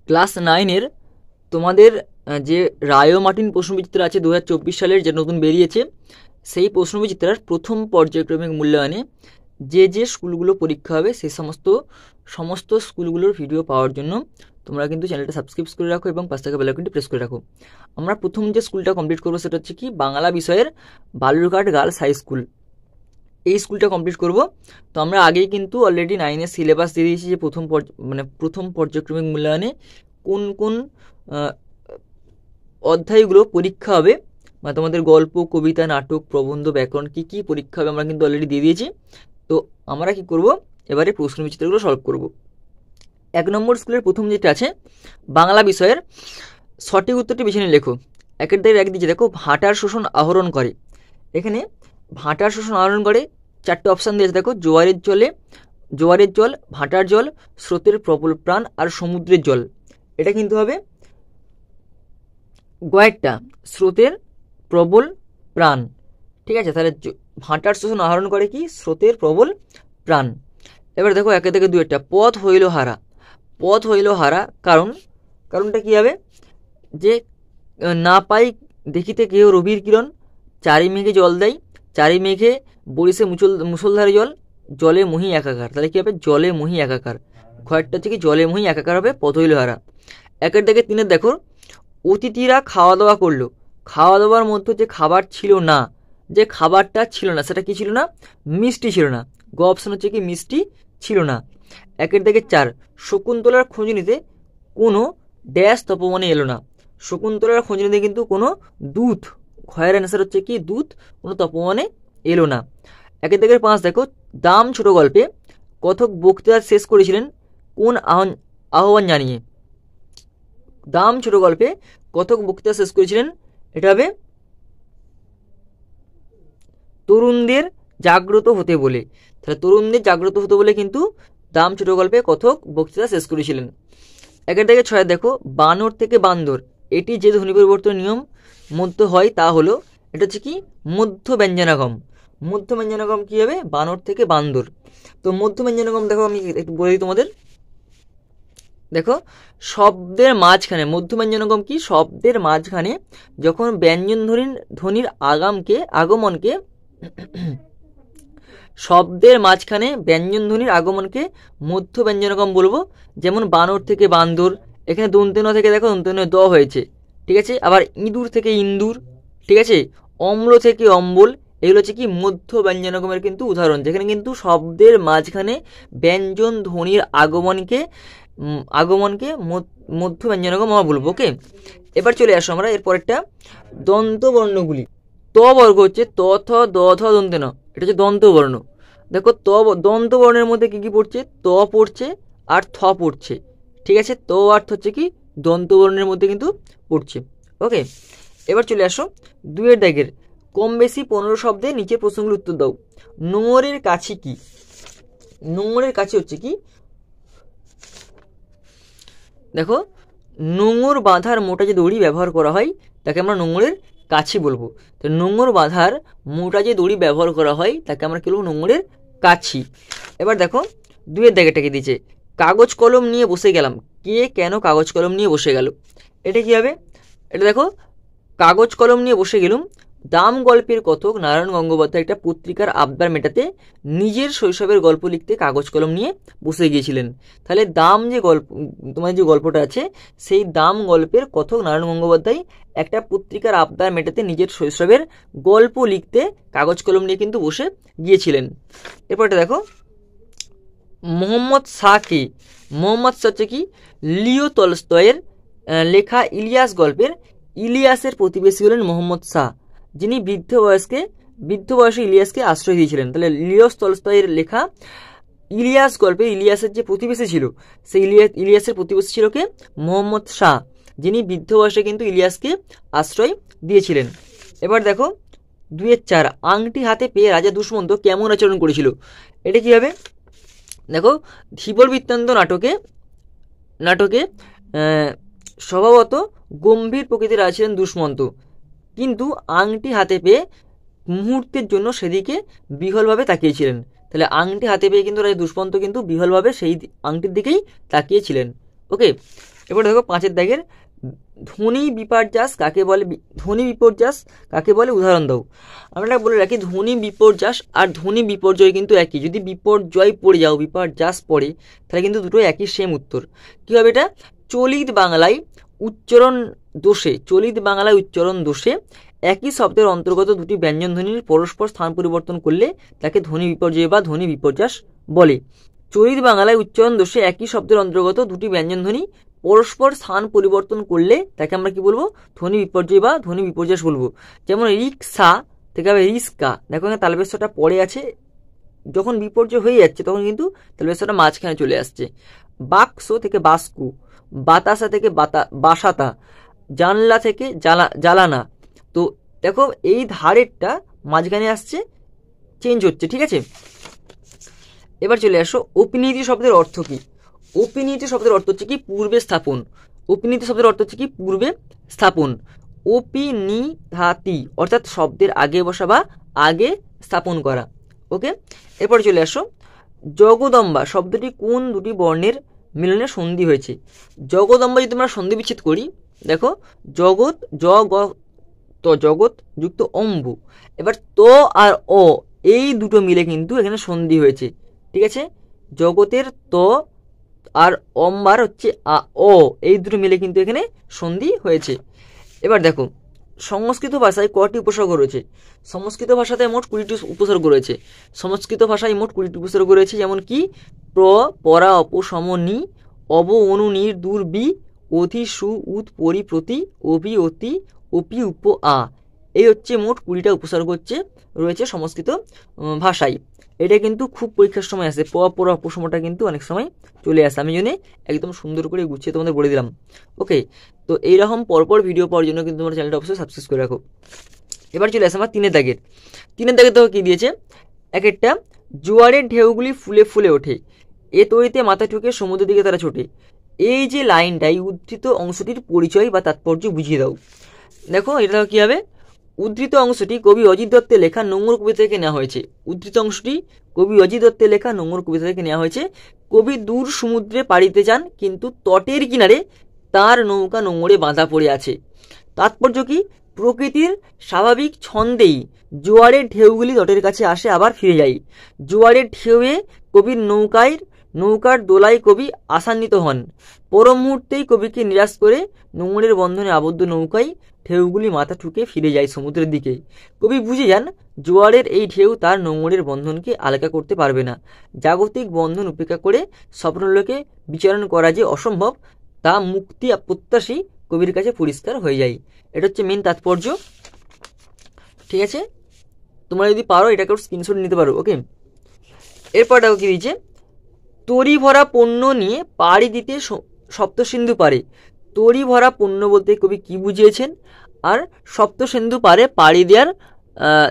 Class 9-এর তোমাদের যে রায় Martin প্রশ্নবিচিত্র আছে 2024 সালের, যে নতুন বেরিয়েছে, সেই প্রশ্নবিচিত্রার প্রথম পর্যায়ক্রমিক মূল্যায়নে যে স্কুলগুলো পরীক্ষা হবে সেই সমস্ত স্কুলগুলোর ভিডিও পাওয়ার জন্য তোমরা কিন্তু চ্যানেলটা সাবস্ক্রাইব করে রাখো এবং পাশ থেকে বেল আইকনটি প্রেস করে রাখো। আমরা প্রথম যে স্কুলটা কমপ্লিট করবো সেটা হচ্ছে কি বাংলা বিষয়ের বালুরঘাট গার্লস হাই স্কুল। এই স্কুলটা কমপ্লিট করব। তো আমরা আগেই কিন্তু অলরেডি 9-এর সিলেবাস দিয়ে দিয়েছি যে প্রথম পর্যায়ক্রমিক মূল্যায়নে কোন কোন অধ্যায়গুলো পরীক্ষা হবে, বা তোমাদের গল্প, কবিতা, নাটক, প্রবন্ধ, ব্যাকরণ কী কী পরীক্ষা হবে আমরা কিন্তু অলরেডি দিয়ে দিয়েছি। তো আমরা কি করব, এবারে প্রশ্নবিচিত্রগুলো সলভ করব। 1 নম্বর স্কুলের প্রথম যেটা আছে বাংলা বিষয়ের সঠিক উত্তরটি বেছে নিয়ে লেখো। 1-এর দাগে 1 দিয়েছে, দেখো ভাটার শোষণ আহরণ করে। এখানে ভাটার শোষণ আহরণ করে 4টে অপশান দিয়েছে, দেখো জোয়ারের জল, ভাটার জল, স্রোতের প্রবল প্রাণ আর সমুদ্রের জল। এটা কিন্তু হবে গয়েরটা, স্রোতের প্রবল প্রাণ। ঠিক আছে, তাহলে ভাটার শোষণ আহরণ করে কি স্রোতের প্রবল প্রাণ। এবার দেখো 1 থেকে 2-টা পথ হইল হারা, কারণটা কি হবে, যে না পাই দেখিতে কেহ রবির কিরণ, চারি মেঘে জল দেয়, চারি মেঘে বরিশে মুষলধারে জল, জলে মহি একাকার। তাহলে কি হবে, জলে মহি একাকার। ঘরটা হচ্ছে কি জলে মহি একাকার হবে, পথ হইল হারা। 1-এর দাগে 3-এর দেখো অতিথিরা খাওয়া দাওয়া করলো, খাওয়া দাওয়ার মধ্যে যে খাবারটা ছিল না সেটা কি ছিল না, মিষ্টি ছিল না। গ অপশন হচ্ছে কি মিষ্টি ছিল না। 1-এর দাগে 4 শকুন্তলার খোঁজ নিতে কোনো ড্যাশ তপবনে এলো না। শকুন্তলার খোঁজ নিতে কিন্তু কোনো দূত, ঘয়ের অ্যান্সার হচ্ছে কি দূত, কোনো তপবনে এলো না। 1-এর দাগে 5 দেখো দাম ছোট গল্পে কথক বক্তৃতা শেষ করেছিলেন কোন আহ্বান জানিয়ে। দাম ছোট গল্পে কথক বক্তৃতা শেষ করেছিলেন, এটা হবে তরুণদের জাগ্রত হতে বলে। তাহলে তরুণদের জাগ্রত হতে বলে কিন্তু দাম ছোট গল্পে কথক বক্তৃতা শেষ করেছিলেন। 1-এর দাগে 6 দেখো বানর থেকে বান্দর, এটি যে ধ্বনি পরিবর্তন নিয়ম মধ্য হয় তা হলো, এটা হচ্ছে কি মধ্য ব্যঞ্জনাগম। মধ্য ব্যঞ্জনাগম কি হবে, বানর থেকে বান্দর। তো মধ্য ব্যঞ্জনাগম দেখো আমি একটু বলে দিই তোমাদের। দেখো শব্দের মাঝখানে, মধ্য ব্যঞ্জনাগম কি, শব্দের মাঝখানে যখন ব্যঞ্জন ধ্বনির আগমনকে শব্দের মাঝখানে ব্যঞ্জন ধ্বনির আগমনকে মধ্য ব্যঞ্জনাগম বলবো। যেমন বানর থেকে বান্দর, এখানে দন্তেন থেকে দেখো দন্তেন দ হয়েছে, ঠিক আছে। আবার ইঁদুর থেকে ইন্দুর, ঠিক আছে। অম্ল থেকে অম্বল, এগুলো হচ্ছে কি মধ্য ব্যঞ্জনাগমের কিন্তু উদাহরণ, যেখানে কিন্তু শব্দের মাঝখানে ব্যঞ্জন ধ্বনির আগমনকে মধ্য ব্যঞ্জনাগম আমরা বলবো। ওকে, এবার চলে আসো আমরা এরপরেরটা দন্তবর্ণগুলি। ত বর্গ হচ্ছে ত থ দ থ দন্তে ন, এটা হচ্ছে দন্তবর্ণ। দেখো দন্তবর্ণের মধ্যে কি কি পড়ছে, ত পড়ছে আর থ পড়ছে, ঠিক আছে। ত আর থ হচ্ছে কি দন্তবর্ণের মধ্যে কিন্তু পড়ছে। ওকে, এবার চলে আসো 2-এর দাগের কম বেশি 15 শব্দে নিচের প্রশ্নগুলো উত্তর দাও। নোঙরের কাছে কি, নোঙরের কাছে হচ্ছে কি, দেখো নোঙর বাঁধার মোটা যে দড়ি ব্যবহার করা হয় তাকে আমরা নোঙরের কাছি বলবো। তো নোঙর বাঁধার মোটা যে দড়ি ব্যবহার করা হয় তাকে আমরা কি বলবো, নোঙরের কাছি। এবার দেখো 2-এর দাগেরটাকে দিয়েছে কাগজ কলম নিয়ে বসে গেলাম, কে কেন কাগজ কলম নিয়ে বসে গেল। এটা কি হবে, এটা দেখো কাগজ কলম নিয়ে বসে গেলুম। দাম গল্পের কথক নারায়ণ গঙ্গোপাধ্যায় একটা পত্রিকার আবদার মেটাতে নিজের শৈশবের গল্প লিখতে কাগজ কলম নিয়ে বসে গিয়েছিলেন। তাহলে দাম যে গল্প, তোমার যে গল্পটা আছে সেই দাম গল্পের কথক নারায়ণ গঙ্গোপাধ্যায় একটা পত্রিকার আবদার মেটাতে নিজের শৈশবের গল্প লিখতে কাগজ কলম নিয়ে কিন্তু বসে গিয়েছিলেন। এরপরটা দেখো মোহাম্মদ শাহ কি, মোহাম্মদ শাহ হচ্ছে কি লিও তলস্তয়ের লেখা ইলিয়াস গল্পের ইলিয়াসের প্রতিবেশী হলেন মোহাম্মদ শাহ, যিনি বৃদ্ধ বয়সে ইলিয়াসকে আশ্রয় দিয়েছিলেন। তাহলে লিও তলস্তয়ের লেখা ইলিয়াস গল্পে ইলিয়াসের যে প্রতিবেশী ছিল সেই ইলিয়াসের প্রতিবেশী ছিল কে, মোহাম্মদ শাহ, যিনি বৃদ্ধ বয়সে কিন্তু ইলিয়াসকে আশ্রয় দিয়েছিলেন। এবার দেখো 2-এর 4 আংটি হাতে পেয়ে রাজা দুষ্মন্ত কেমন আচরণ করেছিল। এটা কি হবে, দেখো ধীবর বৃত্তান্ত নাটকে স্বভাবত গম্ভীর প্রকৃতির রাজা ছিলেন দুষ্মন্ত, কিন্তু আংটি হাতে পেয়ে মুহূর্তের জন্য সেদিকে বিহ্বলভাবে তাকিয়েছিলেন। তাহলে আংটি হাতে পেয়ে কিন্তু রাজা দুষ্মন্ত কিন্তু বিহ্বলভাবে সেই আংটির দিকেই তাকিয়েছিলেন। ওকে, এবার দেখো 5 দাগের ধ্বনি বিপর্যাস কাকে বলে, ধ্বনি বিপর্যাস কাকে বলে উদাহরণ দাও। আমরা বলে রাখি ধ্বনি বিপর্যাস আর ধ্বনি বিপর্যয় কিন্তু একই। যদি বিপর্যয় পড়ে যাও, বিপর্যাস পড়ে, তাহলে কিন্তু দুটো একই, সেম উত্তর। কী হবে এটা? চলিত বাংলায় উচ্চারণ দোষে, চলিত বাংলায় উচ্চারণ দোষে একই শব্দের অন্তর্গত দুটি ব্যঞ্জনধ্বনির পরস্পর স্থান পরিবর্তন করলে তাকে ধ্বনি বিপর্যয় বা ধ্বনি বিপর্যাস বলে। চলিত বাংলায় উচ্চারণ দোষে একই শব্দের অন্তর্গত দুটি ব্যঞ্জনধ্বনি পরস্পর স্থান পরিবর্তন করলে তাকে আমরা কি বলবো? ধ্বনি বিপর্যয় বা ধ্বনি বিপর্যাস বলবো। যেমন রিক্সা থেকে হবে রিস্কা, দেখো এখানে তালবেশটা পড়ে আছে, যখন বিপর্যয় হয়ে যাচ্ছে তখন কিন্তু তালবেশটা মাঝখানে চলে আসছে। বাক্স থেকে বাস্কু, বাতাসা থেকে বাসাতা, জানলা থেকে জ্বালানা। তো দেখো এই ধারেরটা মাঝখানে আসছে, চেঞ্জ হচ্ছে, ঠিক আছে। এবার চলে আসো অপিনীতি শব্দের অর্থ কি। অপিনীতি শব্দের অর্থ হচ্ছে কি? পূর্বে স্থাপন। অপিনীতি শব্দের অর্থ হচ্ছে কি? পূর্বে স্থাপন। অপিনিধাতি অর্থাৎ শব্দের আগে বসা বা আগে স্থাপন করা। ওকে, এরপর চলে আসো জগদম্বা শব্দটি কোন দুটি বর্ণের মিলনে সন্ধি হয়েছে? জগদম্বা যদি আমরা সন্ধি বিচ্ছেদ করি, দেখো জগৎ জগৎ যুক্ত অম্বু, এবার তো আর অ এই দুটো মিলে কিন্তু এখানে সন্ধি হয়েছে, ঠিক আছে। জগতের তো আর অম্বার হচ্ছে ও, এই দুটো মিলে কিন্তু এখানে সন্ধি হয়েছে। এবার দেখো সংস্কৃত ভাষায় কটি উপসর্গ রয়েছে? সংস্কৃত ভাষাতে মোট 20টি উপসর্গ রয়েছে। সংস্কৃত ভাষায় মোট 20টি উপসর্গ রয়েছে, যেমন কি পরা অপ সম নি, অব অনু নির দূর বি, অধি সু উত পরি প্রতি, অভি অতি অপি উপ আ। এই হচ্ছে মোট 20টা উপসর্গ রয়েছে সংস্কৃত ভাষায়। এটা কিন্তু খুব পরীক্ষার সময় আসে, পরা অপসমটা কিন্তু অনেক সময় চলে আসে। আমি জন্য একদম সুন্দর করে গুছিয়ে তোমাদের বলে দিলাম। ওকে, তো এইরকম পরপর ভিডিও পাওয়ার জন্য কিন্তু তোমার চ্যানেলটা অবশ্যই সাবস্ক্রাইব করে রাখো। এবার চলে আসে আমার 3 দাগের। 3 দাগের দেখো কী দিয়েছে? এক একটা জোয়ারের ঢেউগুলি ফুলে ফুলে ওঠে, এ তৈরিতে মাথা ঠুকে সমুদ্রের দিকে তারা ছোটে। এই যে লাইনটাই উদ্ধৃত অংশটির পরিচয় বা তাৎপর্য বুঝিয়ে দাও। দেখো এটা কী হবে? উদ্ধৃত অংশটি কবি অজিত দত্তের লেখা নোংর কবিতা থেকে নেওয়া হয়েছে। উদ্ধৃত অংশটি কবি অজিত দত্তের লেখা নোংর কবিতা থেকে নেওয়া হয়েছে। কবি দূর সমুদ্রে পাড়িতে যান, কিন্তু তটের কিনারে তার নৌকা নোঙরে বাঁধা পড়ে আছে। তাৎপর্য কি? প্রকৃতির স্বাভাবিক ছন্দেই জোয়ারের ঢেউগুলি তটের কাছে আসে, আবার ফিরে যায়। জোয়ারের ঢেউয়ে কবির নৌকার দোলায় কবি আশান্বিত হন। পর মুহূর্তেই কবিকে নিরাশ করে নোঙরের বন্ধনে আবদ্ধ নৌকায় ঢেউগুলি মাথা ঠুকে ফিরে যায় সমুদ্রের দিকে। কবি বুঝে যান জোয়ারের এই ঢেউ তার নোঙরের বন্ধনকে আলগা করতে পারবে না। জাগতিক বন্ধন উপেক্ষা করে স্বপ্নলোকে বিচরণ করা যে অসম্ভব, তা মুক্তি প্রত্যাশী কবির কাছে পরিষ্কার হয়ে যায়। এটা হচ্ছে মেন তাৎপর্য, ঠিক আছে। তোমরা যদি পারো এটাকে স্ক্রিনশট নিতে পারো। ওকে, এরপর দেখো কি দিয়েছে? তরি ভরা পণ্য নিয়ে পাড়ি দিতে সপ্তসিন্ধু পারে। তরি ভরা পণ্য বলতে কবি কি বুঝিয়েছেন, আর সপ্তসিন্ধু পারে পাড়ি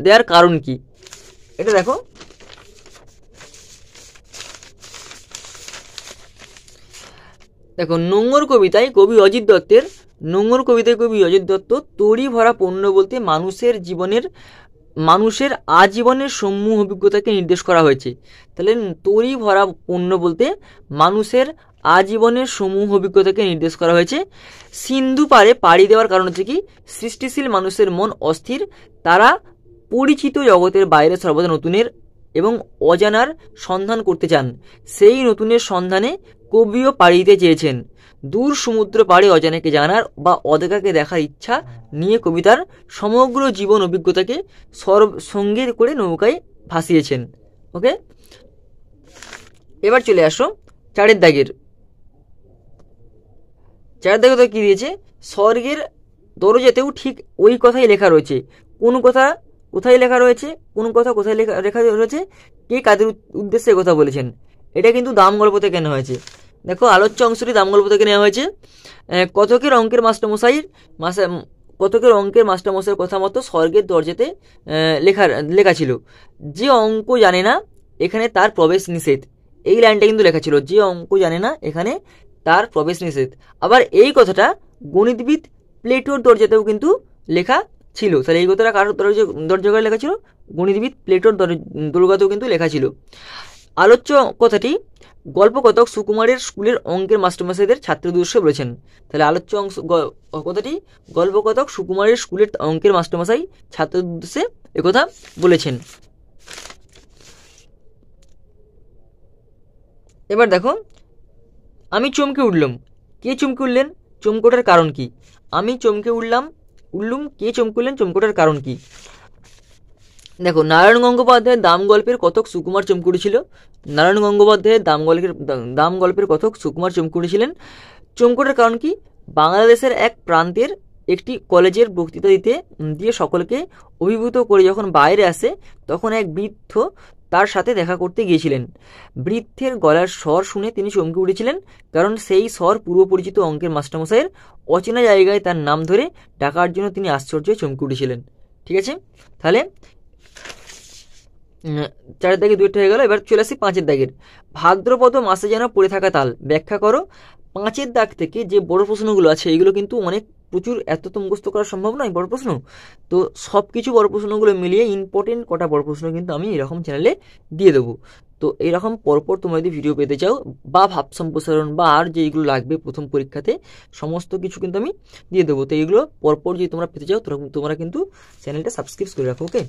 দেওয়ার কারণ কি? এটা দেখো, নোংর কবিতায় কবি অজিত দত্ত তরি ভরা পণ্য বলতে মানুষের আজীবনের সমূহ অভিজ্ঞতাকে নির্দেশ করা হয়েছে। তাহলে তরি ভরা পণ্য বলতে মানুষের আজীবনের সমূহ অভিজ্ঞতাকে নির্দেশ করা হয়েছে। সিন্ধু পারে পাড়ি দেওয়ার কারণ হচ্ছে কি? সৃষ্টিশীল মানুষের মন অস্থির, তারা পরিচিত জগতের বাইরে সর্বদা নতুনের এবং অজানার সন্ধান করতে চান। সেই নতুনের সন্ধানে কবিও পাড়ি দিতে চেয়েছেন। দূর সমুদ্র পাড়ে অজানাকে জানার বা অদেখাকে দেখার ইচ্ছা নিয়ে কবিতার সমগ্র জীবন অভিজ্ঞতাকে সঙ্গে করে নৌকায় ভাসিয়েছেন। ওকে, এবার চলে আসো 4 দাগের। 4 দাগে তো কি দিয়েছে? স্বর্গের দরজাতেও ঠিক ওই কথাই লেখা রয়েছে। কোন কথা কোথায় লেখা রয়েছে, কোন কথা কোথায় লেখা রয়েছে, কে কাদের উদ্দেশ্যে কথা বলেছেন? এটা কিন্তু দাম গল্প থেকে নেওয়া হয়েছে। দেখো আলোচ্য অংশটি দাম গল্প থেকে নেওয়া হয়েছে। কতকের অঙ্কের মাস্টারমশাইয়ের কথা মতো স্বর্গের দরজাতে লেখা ছিল, যে অঙ্ক জানে না এখানে তার প্রবেশ নিষেধ। এই লাইনটা কিন্তু লেখা ছিল, যে অঙ্ক জানে না এখানে তার প্রবেশ নিষেধ। আবার এই কথাটা গণিতবিদ প্লেটোর দরজাতেও কিন্তু লেখা ছিল। তাহলে এই কথাটা কারোর দরজায় লেখা ছিল? গণিতবিদ প্লেটোর দরজাতেও কিন্তু লেখা ছিল। আলোচ্য কথাটি গল্পকথক সুকুমারের স্কুলের অঙ্কের মাস্টারমশাইদের ছাত্রদের উদ্দেশ্যে বলেছেন। তাহলে আলোচ্য কথাটি গল্পকথক সুকুমারের স্কুলের অঙ্কের মাস্টারমশাই ছাত্রদের উদ্দেশ্যে একথা বলেছেন। এবার দেখো, আমি চমকে উঠলাম, কে চমকে উঠলেন, চমকে ওঠার কারণ কি? আমি চমকে উঠলুম, কে চমকে উঠলেন, চমকে ওঠার কারণ কি? দেখো, নারায়ণ গঙ্গোপাধ্যায়ের দাম গল্পের কথক সুকুমার চমকে উঠেছিল। নারায়ণ গঙ্গোপাধ্যায়ের দাম গল্পের কথক সুকুমার চমকে উঠেছিলেন। চমকে ওঠার কারণ কি? বাংলাদেশের এক প্রান্তের একটি কলেজের বক্তৃতা দিয়ে সকলকে অভিভূত করে যখন বাইরে আসে, তখন এক বৃদ্ধ তার সাথে দেখা করতে গিয়েছিলেন। বৃদ্ধের গলার স্বর শুনে তিনি চমকে উঠেছিলেন, কারণ সেই স্বর পূর্ব পরিচিত অঙ্কের মাস্টারমশাইয়ের অচেনা জায়গায় তার নাম ধরে ডাকার জন্য তিনি আশ্চর্যে চমকে উঠেছিলেন। ঠিক আছে, তাহলে 4 দাগে 2টা হয়ে গেল। এবার চলে আসি 5 দাগের। ভাদ্রপদ মাসে যেন পড়ে থাকা তাল, ব্যাখ্যা করো। 5 দাগ থেকে যে বড় প্রশ্নগুলো আছে এগুলো কিন্তু প্রচুর, এত তো মুখস্থ করা সম্ভব নয় বড় প্রশ্ন। তো সব কিছু বড় প্রশ্নগুলো মিলিয়ে ইম্পর্টেন্ট কটা বড় প্রশ্ন কিন্তু আমি এরকম চ্যানেলে দিয়ে দেবো। তো এইরকম পরপর তোমরা যদি ভিডিও পেতে চাও বা ভাব সম্প্রসারণ বা আর যেইগুলো লাগবে প্রথম পরীক্ষাতে, সমস্ত কিছু কিন্তু আমি দিয়ে দেবো। তো এইগুলো পরপর যদি তোমরা পেতে চাও তোমরা কিন্তু চ্যানেলটা সাবস্ক্রাইব করে রাখো। ওকে।